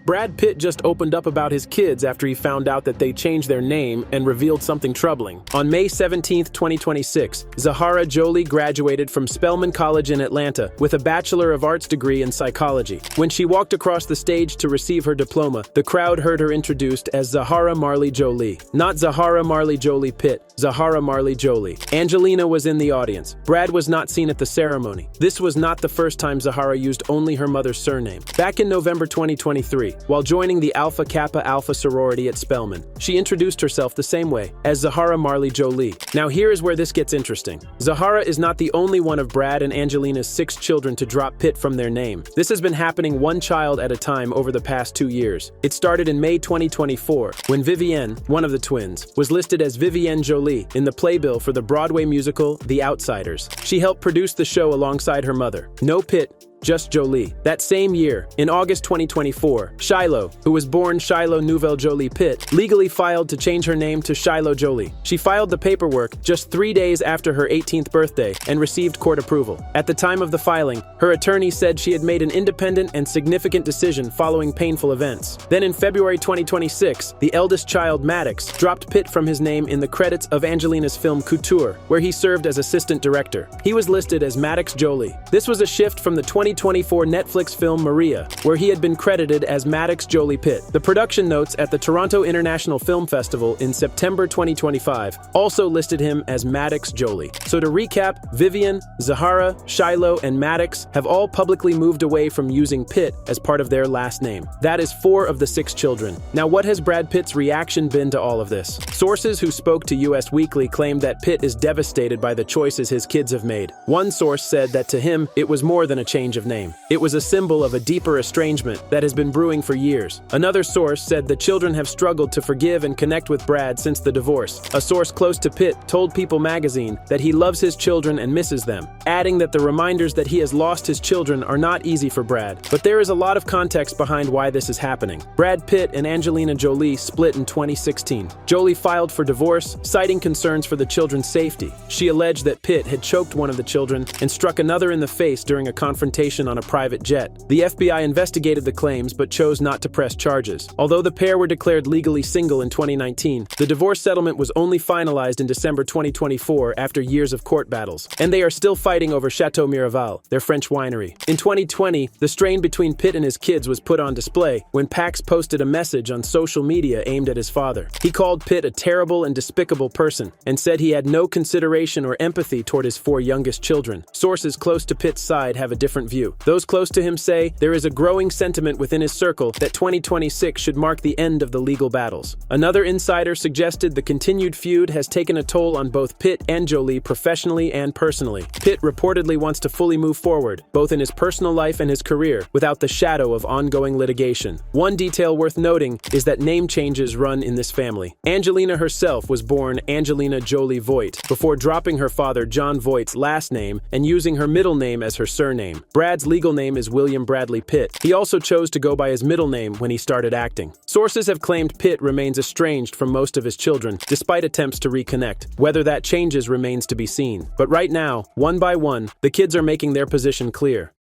Brad Pitt just opened up about his kids after he found out that they changed their name and revealed something troubling. On May 17, 2026, Zahara Jolie graduated from Spelman College in Atlanta with a Bachelor of Arts degree in psychology. When she walked across the stage to receive her diploma, the crowd heard her introduced as Zahara Marley Jolie. Not Zahara Marley Jolie Pitt, Zahara Marley Jolie. Angelina was in the audience. Brad was not seen at the ceremony. This was not the first time Zahara used only her mother's surname. Back in November 2023, while joining the Alpha Kappa Alpha sorority at Spelman, she introduced herself the same way, as Zahara Marley Jolie. Now here is where this gets interesting. Zahara is not the only one of Brad and Angelina's 6 children to drop Pitt from their name. This has been happening one child at a time over the past 2 years. It started in May 2024, when Vivienne, one of the twins, was listed as Vivienne Jolie in the playbill for the Broadway musical The Outsiders. She helped produce the show alongside her mother. No Pitt, just Jolie. That same year, in August 2024, Shiloh, who was born Shiloh Nouvelle Jolie Pitt, legally filed to change her name to Shiloh Jolie. She filed the paperwork just 3 days after her 18th birthday and received court approval. At the time of the filing, her attorney said she had made an independent and significant decision following painful events. Then in February 2026, the eldest child, Maddox, dropped Pitt from his name in the credits of Angelina's film Couture, where he served as assistant director. He was listed as Maddox Jolie. This was a shift from the 2024 Netflix film Maria, where he had been credited as Maddox Jolie Pitt. The production notes at the Toronto International Film Festival in September 2025 also listed him as Maddox Jolie. So to recap, Vivienne, Zahara, Shiloh, and Maddox have all publicly moved away from using Pitt as part of their last name. That is 4 of the 6 children. Now, what has Brad Pitt's reaction been to all of this? Sources who spoke to US Weekly claimed that Pitt is devastated by the choices his kids have made. One source said that to him, it was more than a change of name. It was a symbol of a deeper estrangement that has been brewing for years. Another source said the children have struggled to forgive and connect with Brad since the divorce. A source close to Pitt told People magazine that he loves his children and misses them, adding that the reminders that he has lost his children are not easy for Brad. But there is a lot of context behind why this is happening. Brad Pitt and Angelina Jolie split in 2016. Jolie filed for divorce, citing concerns for the children's safety. She alleged that Pitt had choked one of the children and struck another in the face during a confrontation on a private jet. The FBI investigated the claims but chose not to press charges. Although the pair were declared legally single in 2019, the divorce settlement was only finalized in December 2024 after years of court battles, and they are still fighting over Chateau Miraval, their French winery. In 2020, the strain between Pitt and his kids was put on display when Pax posted a message on social media aimed at his father. He called Pitt a terrible and despicable person and said he had no consideration or empathy toward his 4 youngest children. Sources close to Pitt's side have a different view. Those close to him say there is a growing sentiment within his circle that 2026 should mark the end of the legal battles. Another insider suggested the continued feud has taken a toll on both Pitt and Jolie professionally and personally. Pitt reportedly wants to fully move forward, both in his personal life and his career, without the shadow of ongoing litigation. One detail worth noting is that name changes run in this family. Angelina herself was born Angelina Jolie Voigt before dropping her father John Voigt's last name and using her middle name as her surname. Brad's legal name is William Bradley Pitt. He also chose to go by his middle name when he started acting. Sources have claimed Pitt remains estranged from most of his children, despite attempts to reconnect. Whether that changes remains to be seen. But right now, one by one, the kids are making their position clear.